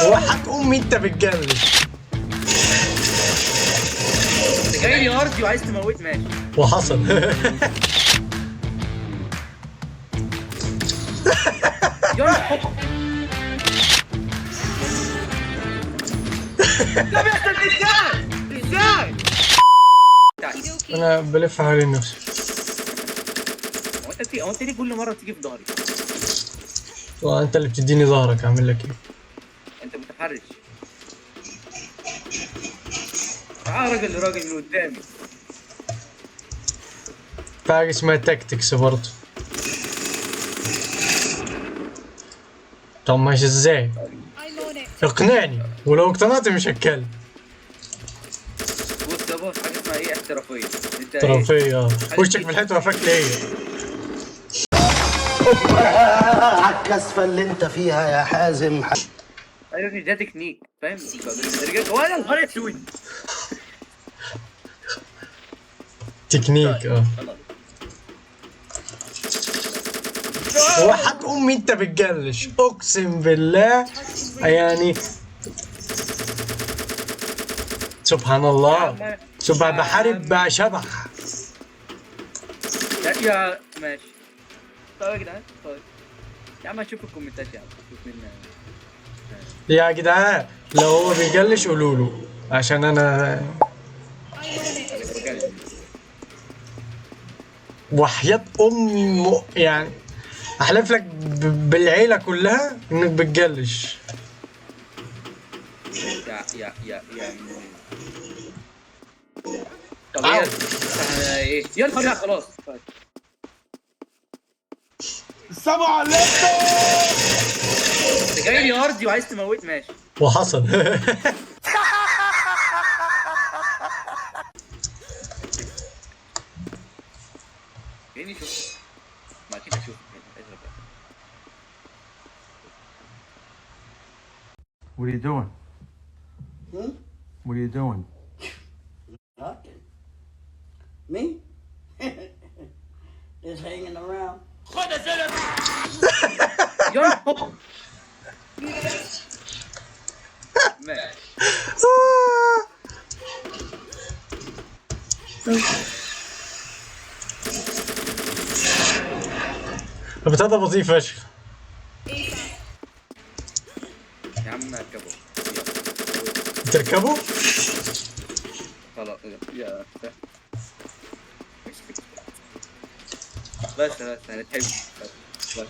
وحق امي انت بتجلش. انت جاي لي ارضي وعايز تموت ماشي. وحصل. يلا لا بيحصل ازاي؟ ازاي؟ انا بلف حوالين نفسي. هو انت ليه كل مره تيجي في ظهري؟ وانت اللي بتديني ظهرك، اعمل لك ايه؟ انت متحرش. تعال راجل من قدامي. في حاجه اسمها تاكتكس برضه. طب ماشي ازاي؟ اقنعني، ولو اقتنعت مش هتكلم. بص يا بص، حاجه اسمها ايه؟ احترافيه. انت ايه؟ طرفيه. وشك في الحيط وقفك ليه؟ على الكسفه اللي انت فيها يا حازم. ايوه ده تكنيك فاهم؟ ولا نهار اسود. تكنيك اه. خلاص. وحق امي انت بتجلش، اقسم بالله يعني. سبحان الله. سبحان بحارب شبح. يا ماشي. طيب يا جدعان طيب. يا عم اشوف الكومنتات يا عم شوف مين. يا جدعان لو هو بيجلش قولوا له عشان انا وحياة امي يعني احلف لك بالعيلة كلها انك بتجلش. يا طب ايه يا نهار خلاص. السلام عليكم. انت جاي لي ارضي وعايز تموت ماشي. وحصل. جايني شوف. ما اكيد اشوف. What are you doing? What are you doing? Talking. Me? Just hanging around. يا ماشي. البتاع ده بطيء فشخ. يا عم اركبه. تركبه؟ خلاص يا بس هنتحب بس.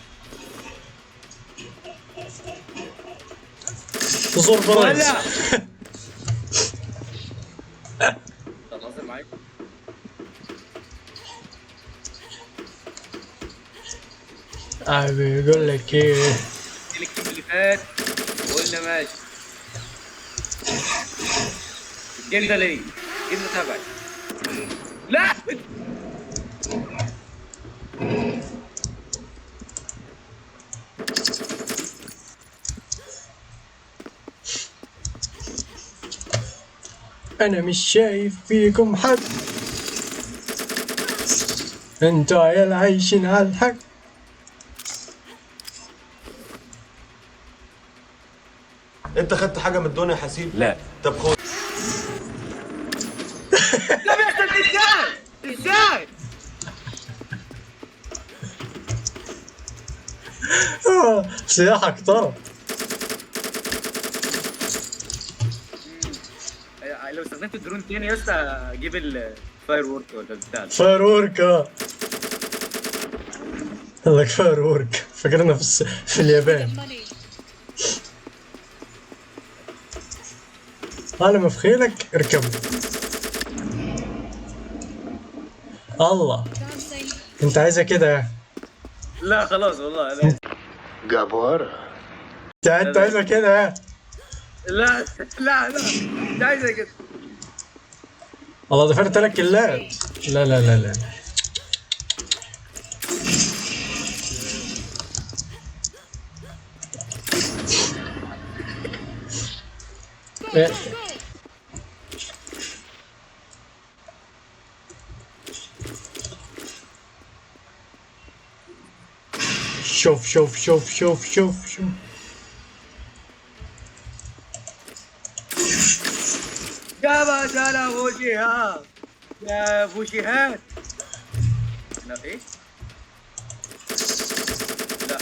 زور برايز. ولا خلاص معاك. بيقول لك ايه؟ الكيم اللي فات وقلنا ماشي. الجيم ده ليه؟ الجيم ده تبعي. لا انا مش شايف فيكم حد، انتوا عيال عايشين على الحق. انت خدت حاجه من الدنيا يا حسيب؟ لا. طب خد. ده بيحصل ازاي؟ سلاحك طرب. لو استخدمت الدرون تاني يا اسطى اجيب الفاير وورك ولا بتاع. فاير وورك قال لك فاير وورك، فاكرنا في اليابان. انا ما في خيلك اركبوا. الله انت عايزها كده يعني؟ لا خلاص والله لا. جبارة. انت عايزها كده يعني؟ لا مش عايزه كده. الله ده فرق 3 كيلات. لا لا لا لا شوف هلا ابو شهاب يا ابو شهاب. لا ايه؟ لا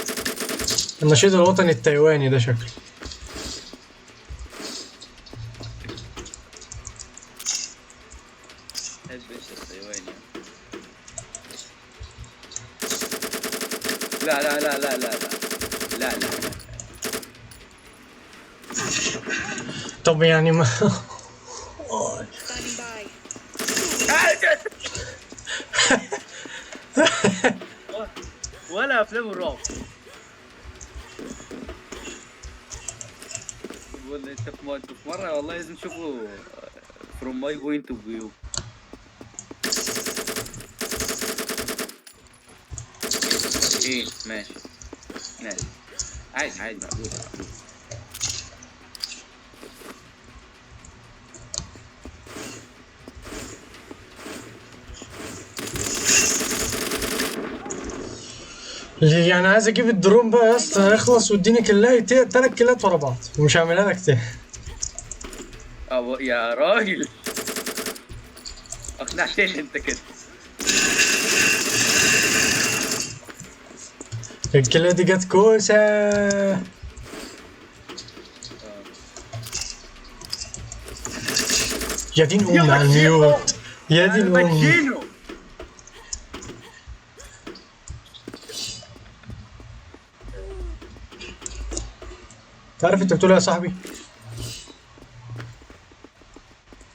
النشيد الوطني التايواني ده شكله. حب انت التايواني. لا لا لا لا لا لا لا لا. طب يعني ما Standing by. ولا افلام الرعب. ولا انت في مره والله لازم تشوفوا from my point of view. ايه ماشي ماشي عادي عادي مقبول مقبول. يعني عايز اجيب الدرون بقى يا اسطى يخلص واديني كلاي 3 كيلات ورا بعض ومش هعملها لك تاني. أو يا راجل اقنعتني انت كده. الكلا دي جت كوسه. يا دين ام على الميوت. يا دين ام. مجنونه. تعرف انت بتقول ايه يا صاحبي؟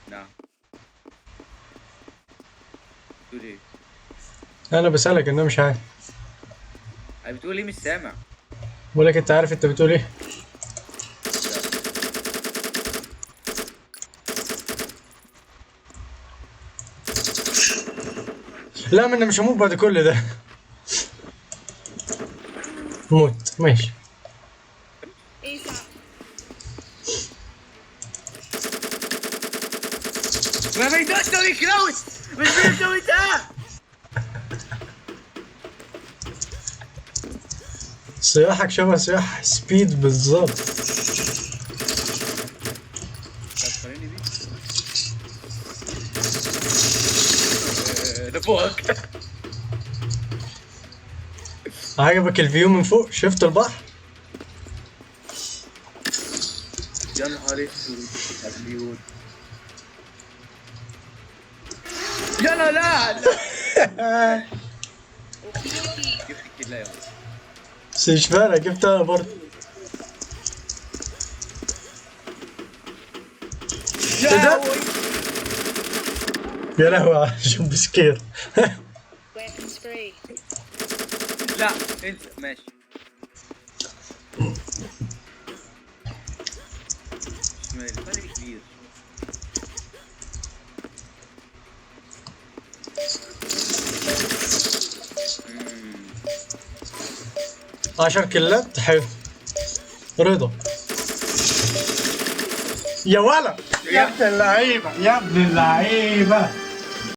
نعم بتقول ايه؟ انا بسألك انا مش عارف. بتقول ايه مش سامع؟ بقول لك انت عارف انت بتقول ايه؟ لا ما انا مش هموت بعد كل ده. موت ماشي. ASAP. ما بيقدرش تسوي كراوس مش بيسوي ده. صياحك شبه صياح سبيد بالظبط. تفكريني بيه؟ ده فوقك. عجبك الفيو من فوق؟ شفت البحر؟ يا نهار اسود يا مليون. لا لا لا لا. جبت الكلاية. بس مش فارقة جبتها برضه. يا ده؟ يا لهوي على جنب سكير. Weapons free. لا انسى ماشي. شمال فرق كبير. 10 كيلات حلو. رضا. يا ولا يا ابن اللعيبة يا ابن اللعيبة.